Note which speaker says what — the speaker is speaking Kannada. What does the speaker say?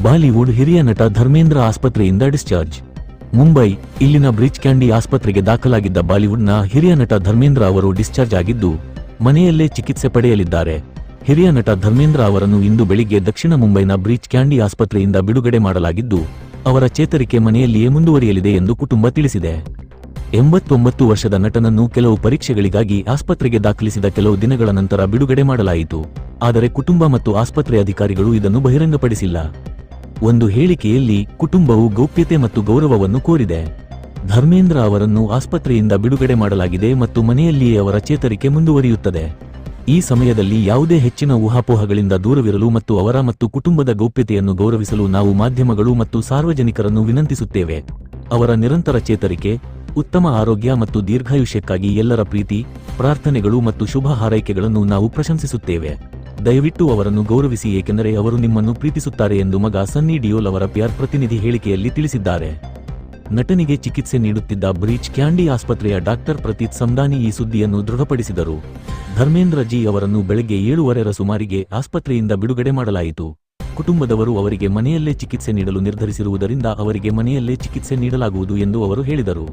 Speaker 1: ಬಾಲಿವುಡ್ ಹಿರಿಯ ನಟ ಧರ್ಮೇಂದ್ರ ಆಸ್ಪತ್ರೆಯಿಂದ ಡಿಸ್ಚಾರ್ಜ್. ಮುಂಬೈ ಇಲ್ಲಿನ ಬ್ರಿಚ್ ಕ್ಯಾಂಡಿ ಆಸ್ಪತ್ರೆಗೆ ದಾಖಲಾಗಿದ್ದ ಬಾಲಿವುಡ್ನ ಹಿರಿಯ ನಟ ಧರ್ಮೇಂದ್ರ ಅವರು ಡಿಸ್ಚಾರ್ಜ್ ಆಗಿದ್ದು ಮನೆಯಲ್ಲೇ ಚಿಕಿತ್ಸೆ ಪಡೆಯಲಿದ್ದಾರೆ. ಹಿರಿಯ ನಟ ಧರ್ಮೇಂದ್ರ ಅವರನ್ನು ಇಂದು ಬೆಳಿಗ್ಗೆ ದಕ್ಷಿಣ ಮುಂಬೈನ ಬ್ರಿಚ್ ಕ್ಯಾಂಡಿ ಆಸ್ಪತ್ರೆಯಿಂದ ಬಿಡುಗಡೆ ಮಾಡಲಾಗಿದ್ದು ಅವರ ಚೇತರಿಕೆ ಮನೆಯಲ್ಲಿಯೇ ಮುಂದುವರಿಯಲಿದೆ ಎಂದು ಕುಟುಂಬ ತಿಳಿಸಿದೆ. 89 ವರ್ಷದ ನಟನನ್ನು ಕೆಲವು ಪರೀಕ್ಷೆಗಳಿಗಾಗಿ ಆಸ್ಪತ್ರೆಗೆ ದಾಖಲಿಸಿದ ಕೆಲವು ದಿನಗಳ ನಂತರ ಬಿಡುಗಡೆ ಮಾಡಲಾಯಿತು. ಆದರೆ ಕುಟುಂಬ ಮತ್ತು ಆಸ್ಪತ್ರೆ ಅಧಿಕಾರಿಗಳು ಇದನ್ನು ಬಹಿರಂಗಪಡಿಸಿಲ್ಲ. ಒಂದು ಹೇಳಿಕೆಯಲ್ಲಿ ಕುಟುಂಬವು ಗೌಪ್ಯತೆ ಮತ್ತು ಗೌರವವನ್ನು ಕೋರಿದೆ. ಧರ್ಮೇಂದ್ರ ಅವರನ್ನು ಆಸ್ಪತ್ರೆಯಿಂದ ಬಿಡುಗಡೆ ಮಾಡಲಾಗಿದೆ ಮತ್ತು ಮನೆಯಲ್ಲಿಯೇ ಅವರ ಚೇತರಿಕೆ ಮುಂದುವರಿಯುತ್ತದೆ. ಈ ಸಮಯದಲ್ಲಿ ಯಾವುದೇ ಹೆಚ್ಚಿನ ಊಹಾಪೋಹಗಳಿಂದ ದೂರವಿರಲು ಮತ್ತು ಅವರ ಮತ್ತು ಕುಟುಂಬದ ಗೌಪ್ಯತೆಯನ್ನು ಗೌರವಿಸಲು ನಾವು ಮಾಧ್ಯಮಗಳು ಮತ್ತು ಸಾರ್ವಜನಿಕರನ್ನು ವಿನಂತಿಸುತ್ತೇವೆ. ಅವರ ನಿರಂತರ ಚೇತರಿಕೆ, ಉತ್ತಮ ಆರೋಗ್ಯ ಮತ್ತು ದೀರ್ಘಾಯುಷ್ಯಕ್ಕಾಗಿ ಎಲ್ಲರ ಪ್ರೀತಿ, ಪ್ರಾರ್ಥನೆಗಳು ಮತ್ತು ಶುಭ ಹಾರೈಕೆಗಳನ್ನು ನಾವು ಪ್ರಶಂಸಿಸುತ್ತೇವೆ. ದಯವಿಟ್ಟು ಅವರನ್ನು ಗೌರವಿಸಿ ಏಕೆಂದರೆ ಅವರು ನಿಮ್ಮನ್ನು ಪ್ರೀತಿಸುತ್ತಾರೆ ಎಂದು ಮಗ ಸನ್ನಿ ಡಿಯೋಲ್ ಅವರ PR ಪ್ರತಿನಿಧಿ ಹೇಳಿಕೆಯಲ್ಲಿ ತಿಳಿಸಿದ್ದಾರೆ. ನಟನಿಗೆ ಚಿಕಿತ್ಸೆ ನೀಡುತ್ತಿದ್ದ ಬ್ರಿಚ್ ಕ್ಯಾಂಡಿ ಆಸ್ಪತ್ರೆಯ ಡಾಕ್ಟರ್ ಪ್ರತೀತ್ ಸಮದಾನಿ ಈ ಸುದ್ದಿಯನ್ನು ದೃಢಪಡಿಸಿದರು. ಧರ್ಮೇಂದ್ರ ಜಿ ಅವರನ್ನು ಬೆಳಗ್ಗೆ 7:30 ಸುಮಾರಿಗೆ ಆಸ್ಪತ್ರೆಯಿಂದ ಬಿಡುಗಡೆ ಮಾಡಲಾಯಿತು. ಕುಟುಂಬದವರು ಅವರಿಗೆ ಮನೆಯಲ್ಲೇ ಚಿಕಿತ್ಸೆ ನೀಡಲು ನಿರ್ಧರಿಸಿರುವುದರಿಂದ ಅವರಿಗೆ ಮನೆಯಲ್ಲೇ ಚಿಕಿತ್ಸೆ ನೀಡಲಾಗುವುದು ಎಂದು ಅವರು ಹೇಳಿದರು.